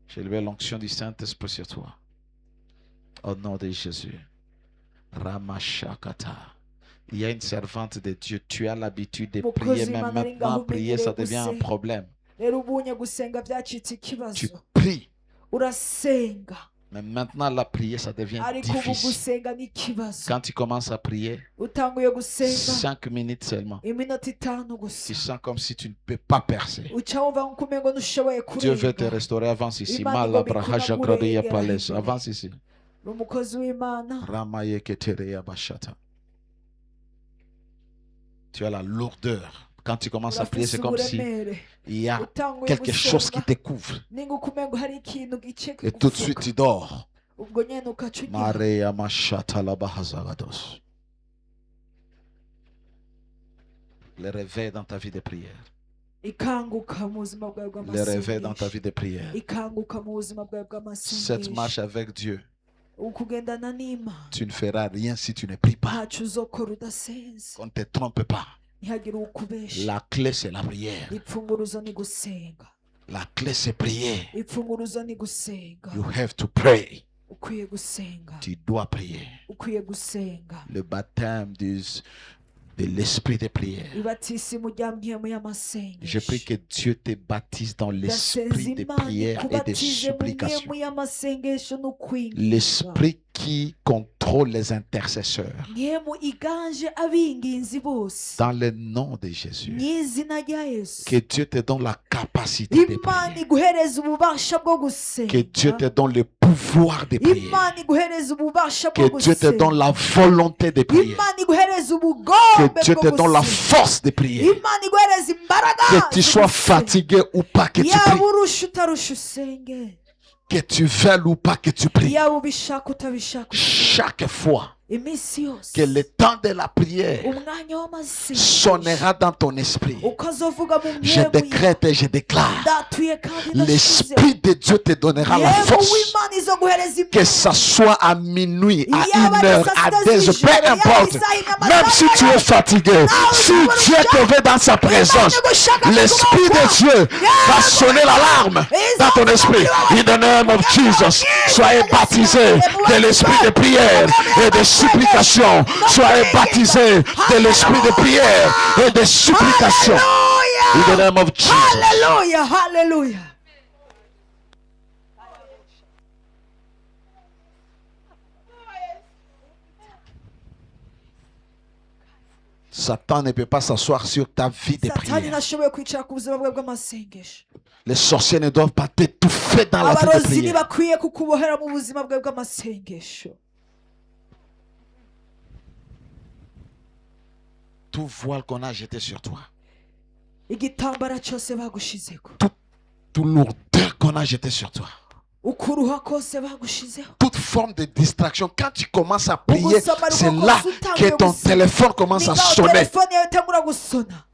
Je libère l'onction du Saint-Esprit sur toi. Au nom de Jésus. Ramashakata. Il y a une servante de Dieu. Tu as l'habitude de prier, mais maintenant prier, ça devient un problème. rero ubunye gusenga byacitse ikibazo Tu pries. urasenga Mais maintenant, la prière, ça devient ariko ubu difficile. gusenga ni ikibazo Quand tu commences à prier, utanguye gusenga 5 minutes seulement, iminota itanu tu gusa sens comme si tu ne peux pas percer. uca wumva nk'uko umengo ntushoboye Dieu veut te kurenga restaurer. Avance ici. Imana Malabrahaja igomba gradeya ikurengera palace. imbere. Avance ici. uri umukozi w'imana Ramaye ketereya bashata. Tu as la lourdeur. Quand tu commences à prier, urafise c'est comme si uburemere il y a utanguye quelque chose qui gusenga te couvre. ninga uko umengo hari ikintu gice Et tout de suite, tu dors. ubwo nyene ukaca ugira Mareya mashata labahazagados. Le réveil dans ta vie de prière. ikanguka mu buzima bwawe Le réveil dans ta bw'amasengesho vie de prière. ikanguka mu buzima bwawe Cette marche bw'amasengesho avec Dieu, ukugendana n'imana tu ne feras rien si tu ne pries pas. ntacyo uzokora udasenze Qu'on ne te trompe pas. ntihagire ukubesha La clé, c'est la prière. ipfunguruzo ni gusenga La clé, c'est prier. ipfunguruzo ni gusenga You have to pray. ukwiye gusenga Tu dois prier. ukwiye gusenga Le baptême de l'esprit de prière. ibatisimu rya mpwemu Je prie y'amasengesho que Dieu te baptise dans ndasenza l'esprit de imana prière et de ikubatize mu supplication. mpwemu y'amasengesho n'ukwinginga L'esprit qui contrôle les intercesseurs. mpwemu iganje abinginzi bose Dans le nom de Jésus. mu izina rya yesu Que Dieu te donne la capacité de imana prier. iguhereza ububasha bwo Que Dieu gusenga te donne le pouvoir de prier. imana iguhereza ububasha bwo Que Dieu te donne gusenga la volonté de prier. imana iguhereza Que ubugombe Dieu te bwo donne la gusenga force de prier. imana iguhereza imbaraga Que tu zo sois gusenga. fatigué ou pas que tu yaba pries. urusha utarusha usenge Que tu veuilles ou pas que tu pries. yaba ubishaka utabishaka usenge. Chaque fois iminsi yose que le temps de la prière umwanya w'amasengesho sonnera dans ton esprit, ukazovuga mu je mpwemu décrète et je déclare, ndatuye kandi ndashize l'Esprit de Dieu te donnera la yego force. w'imana izo guhereza Que imbaraga ça soit à minuit, à Yaba 1 heure, à saa 2 sita heures, z'ijoro, peu yaba importe. isaha y'amasaha Même si tu es fatigué, si Dieu te veut dans sa présence, l'Esprit de Dieu va sonner l'alarme dans ton esprit. In the name of Jesus, soyez baptisés de l'esprit de prière et de supplication. Soyez baptisés de l'esprit de prière et de supplication. In the name of Jesus. haleluya haleluya Satan ne peut pas s'asseoir sur ta vie de satani prière. ntashoboye kwicara ku buzima bwe bw'amasengesho Les sorciers ne doivent pas t'étouffer dans la vie de abarozi prière. ntibakwiye kukubohera mu buzima bwe bw'amasengesho Tout voile qu'on a jeté sur toi, igitambara cyose bagushizeko toute lourdeur qu'on a jeté sur toi, ukuruha kose bagushizeho toute forme de distraction, quand tu commences à prier, Ugusoma c'est ruko là kose que utanguye ton gusoma. téléphone commence à Ningaho sonner. telefone yawe itangura gusona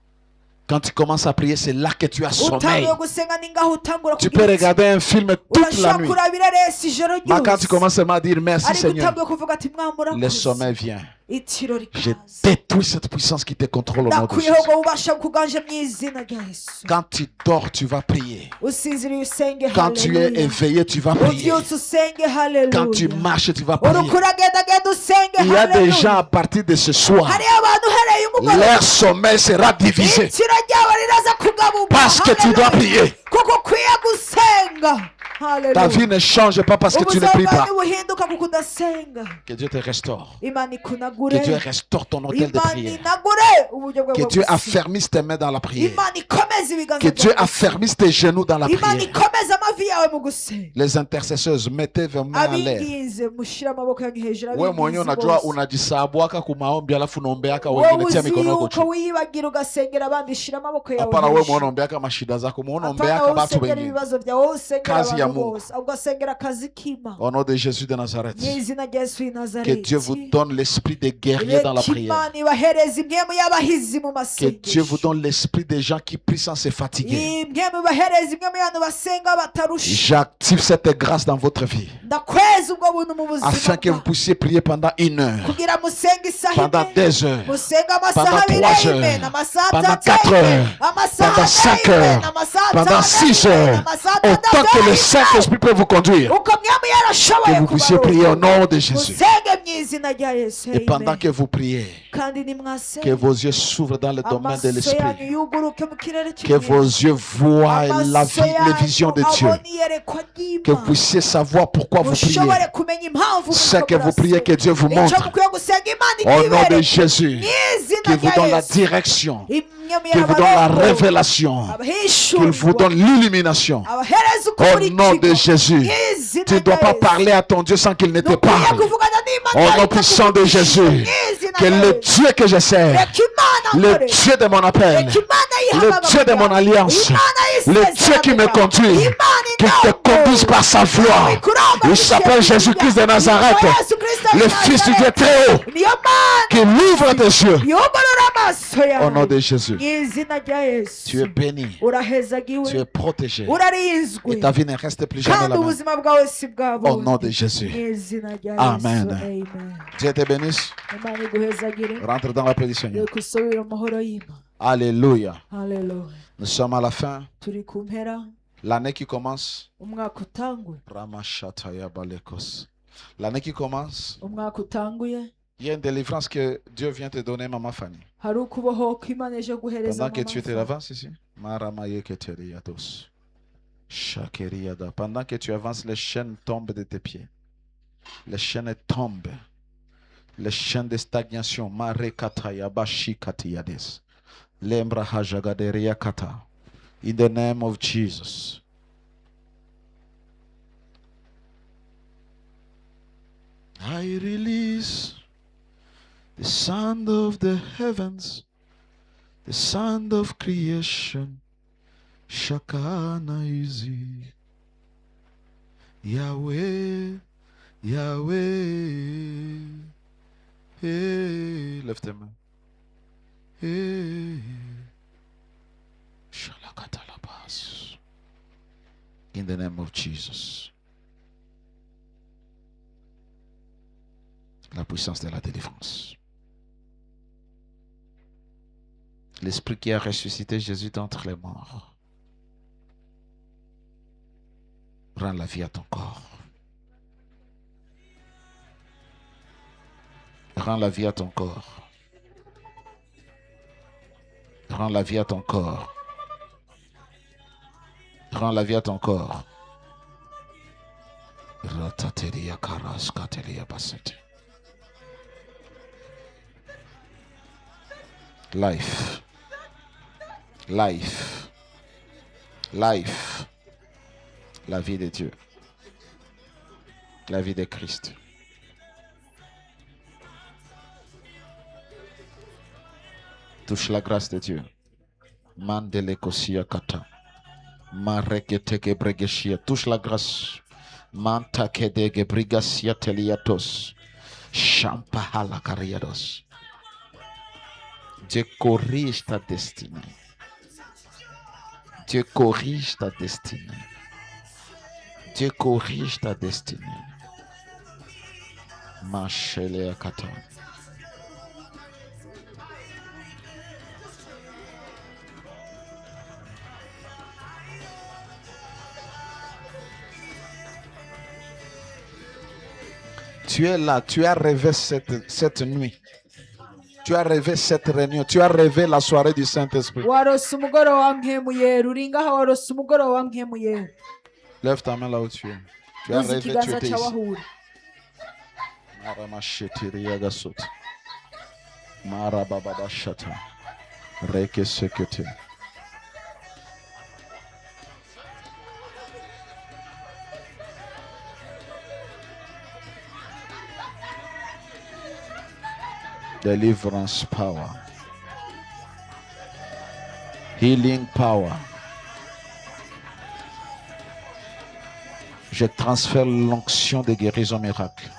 Quand tu commences à prier, c'est là que tu as sommeil. utanguye gusenga ningaho utangura Tu peux kugira regarder un film toute la urashobora nuit. kurabira resi ijoro Mais quand tu ryose commences seulement à dire merci ariko Seigneur, utanguye kuvuga ati le mwamurakoze sommeil vient. itiro Je rikaza détruis cette puissance qui te contrôle au nom de ndakuyeho Jésus. ngo ubasha kuganje mu izina rya yesu Quand tu dors, tu vas prier. usinziriye usenge Quand tu es haleluya éveillé, tu vas prier. ubyutse usenge Quand tu haleluya marches, tu vas uriko prier. uragendagenda usenge Il y a des gens haleluya à partir de ce soir, hariyo abantu uhereye umugoroba leur sommeil sera divisé itiro ryawe riraza kugabuka parce que tu dois Haleluya. prier. kuko ukwiye gusenga Ta vie ne change pas parce que tu ne pries ubuzima pas. bwawe buhinduka kuko udasenga Que Dieu te restaure. imana Que ikunagure Dieu restaure ton hôtel de imana prière. inagure uburyo bwawe Que bwo Dieu gusenga. affermisse tes mains dans la prière. imana ikomeze ibiganza Que Dieu byawe affermisse tes genoux dans la imana prière. ikomeze amavi yawe mu gusenga Les intercesseuses, mettez vos mains en l'air. abinginze mushyire amaboko yanyu hejuru Wewe mwenyewe abinginzi unajua bose unajisabwaka kumaombi alafu unaombeaka wowe wengine, tia uzi mikono yako yuko chini. wiyibagira ugasengera abandi shira amaboko yawe Hapana, wewe hejuru. unaombeaka mashida zako, Hapana, unaombeaka wowe watu usengera wengine. ibibazo byawe wowe usengera Kazi ya abantu Mungu. bose ugasengera akazi k'imana Au nom de Jésus de Nazareth. mu izina rya yesu w'i Que nazareti Dieu vous donne l'esprit des guerriers dans la reka prière. imana ibahereza imwemu y'abahizi mu Que Dieu vous masengesho donne l'esprit des gens qui prient sans se fatiguer. imwemu ibahereza imwemu y'abantu basenga batarusha J'active cette grâce dans votre vie ndakweza ubwo buntu mu buzima afin que vous bwawe puissiez prier pendant 1 heure, kugira musenge isaha pendant imwe 2 heures, musenga amasaha pendant abiri 3 y'imena heures, amasaha pendant atatu 4 heures, y'imena amasaha pendant 5 heures, y'imena amasaha pendant atanu 6 y'imena heures, amasaha autant atandatu que le y'imena Saint-Esprit peut vous conduire. uko mwami yarashoboye Que vous puissiez prier au nom de Jésus. musenge mu izina rya Yesu. Et pendant Amen. que vous priez, kandi que nimwasenga vos yeux s'ouvrent dans le domaine de amaso l'esprit. yanyu yuguruke mu kirere Que vos cy'umwuka. yeux voient la vie, les visions de Dieu. abone iyerekwa Que vous ry'Imana. puissiez savoir pourquoi vous priez. mushobore kumenya impamvu Ce que vous priez, que Dieu vous icyo montre. mukwiye gusenga Imana Au nom de ikibereke. Jésus. mu izina Qu'il vous rya donne la Yesu. direction. Imyami Qu'il vous donne la y'abaroko. révélation. Qu'il vous donne l'illumination. abahereza Au nom de Jésus. Tu ne dois pas parler à ton Dieu sans qu'il ne te parle. Au nom puissant de Jésus. Que le Dieu que je sers, le Dieu de mon appel, le Dieu de mon alliance, le Dieu qui me conduit, qui te conduise par sa voix. Il s'appelle Jésus-Christ de Nazareth, le Fils du Dieu très haut, qui ouvre tes yeux. Au nom de Jésus. Tu es béni, tu es protégé, et ta vie ne reste plus jamais kandi la même. ubuzima bwawe si bwa Au nom de bundi. Jésus. mu izina rya Amen. Yesu. Amen. Dieu te bénisse. Imana iguhezagire Rentre dans la paix du Seigneur. reka usubire mu mahoro y'Imana. Alléluia. Haleluya. Nous sommes à la fin. turi ku mpera L'année qui commence. umwaka utanguye Ramashataya Balekos. L'année qui commence. umwaka utanguye Il y a une délivrance que Dieu vient te donner, Maman Fanny. hari ukubohoka Imana ije guhereza Pendant que mama tu te Fanny. avances ici. Maramaye Keteriatos. Shakeriada. Pendant que tu avances, les chaînes tombent de tes pieds. Les chaînes tombent. Les chaînes de stagnation. Mare Kataya Bashi Katiyades. Lembra Hajagaderia Kata. In the name of Jesus. I release the sound of the heavens, the sound of creation. Shakana Izi. Yahweh, Yahweh. Hey, lève tes mains. Hey. Shalakatalabas. In the name of Jesus. La puissance de la délivrance. L'Esprit qui a ressuscité Jésus d'entre les morts rend la vie à ton corps. Rends la vie à ton corps. Rends la vie à ton corps. Rends la vie à ton corps. Ratateria karas katelia basete. Life. Life. Life. La vie de Dieu. La vie de Christ. Touche la grâce de Dieu. Mandele kosia kata. Mareketeke bregeshia. Touche la grâce. Manta kedege brigasia teliatos. Champa halakariados. Dieu corrige ta destinée. Dieu corrige ta destinée. Dieu corrige ta destinée. Machele akata. Tu es là, tu as rêvé cette nuit. Tu as rêvé cette réunion, tu as rêvé la soirée du Saint-Esprit. warose umugoroba wa mpemu uri ngaho warose umugoroba wa mpemu. Lève ta main là où tu es. Tu as uzi rêvé, tu ikiganza étais cyawe ici. aho uri. Maramashitiri gasot. Marababa shata. Reke sekete. Deliverance power. Healing power. Je transfère l'onction de guérison miracle.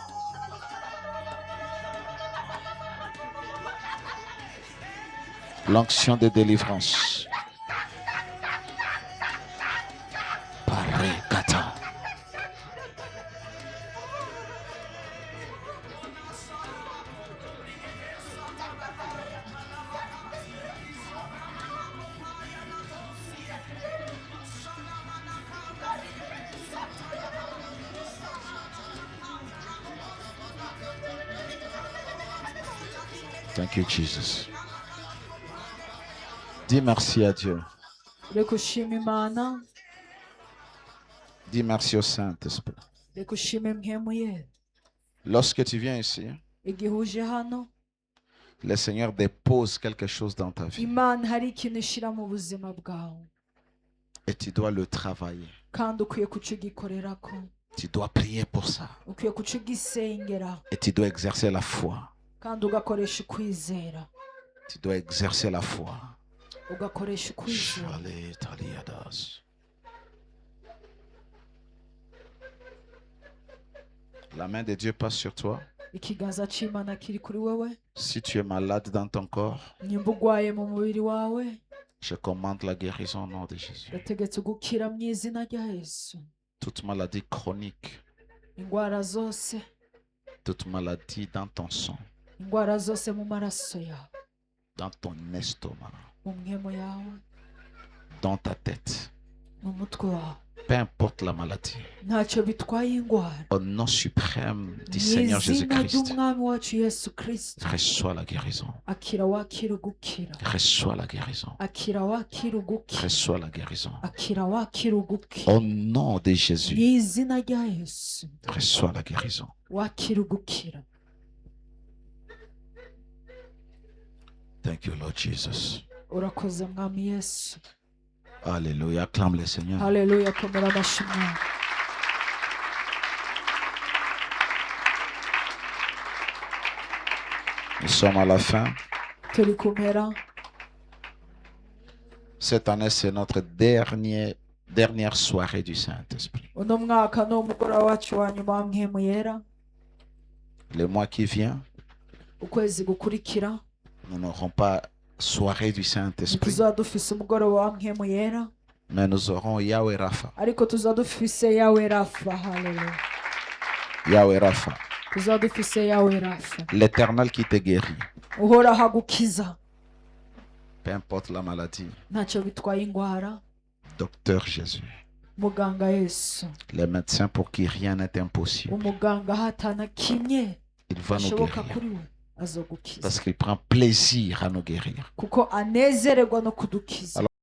L'onction de délivrance. Parekata. Thank you, Jesus. Dis merci à Dieu. reka ushime imana, Dis merci au Saint-Esprit. reka ushime mpemu ye. Lorsque tu viens ici, Igihe uje hano, le Seigneur dépose quelque chose dans ta vie imana hari ikintu ishira mu buzima bwawe, et tu dois le travailler. kandi ukwiye kucigikorerako, Tu dois prier pour ça ukwiye kucigisengera, et tu dois exercer la foi. kandi ugakoresha ukwizera, Tu dois exercer la foi. ugakoresha ukwizera. Shale taliadas. La main de Dieu passe sur toi. Ikiganza c'imana kiri kuri wewe. Si tu es malade dans ton corps, Nimba ugwaye mu mubiri wawe, je commande la guérison au nom de Jésus. ndategetse gukira mu izina rya Yesu. Toute maladie chronique, Indwara zose, toute maladie dans ton sang, indwara zose mu maraso yawe, dans ton estomac, mu mpemu yawe, dans ta tête, mu mutwe wawe, peu importe la maladie, ntacyo bitwaye indwara. au nom suprême du Mu Seigneur izina Jésus-Christ, ry'umwami wacu Yesu Kristo, reçois la guérison. akira wakira ugukira, Reçois la guérison. akira wakira ugukira, Reçois la guérison. akira wakira ugukira. Au nom de Mu Jésus, izina rya Yesu, reçois la guérison. wakira ugukira. Thank you, Lord Jesus. Urakoze mwami Yesu. Alléluia. Acclame le Seigneur. Haleluya, komera amashyi mwami. Nous sommes à la fin. Turi ku mpera. Cette année, c'est notre dernière soirée du Saint-Esprit. Uno mwaka ni umugoroba wacu wa nyuma wa mpemu yera. Le mois qui vient, Ukwezi gukurikira nous n'aurons pas soirée du Saint-Esprit, ntituzaba dufise umugoroba wa mpemu yera, mais nous aurons Yahweh Rapha. ariko tuzaba dufise yawe rafa. Haleluya, Yahweh Rapha. tuzaba dufise yawe rafa, L'Éternel qui te guérit. uhoraho agukiza, Peu importe la maladie. ntacyo bitwaye indwara. Docteur Jésus. Muganga Yesu, Les médecins pour qui rien n'est impossible. umuganga hatana kimwe Il va nous ashoboka guérir. kuri we, azogukiza Parce qu'il prend plaisir à nous guérir. kuko anezererwa no kudukiza.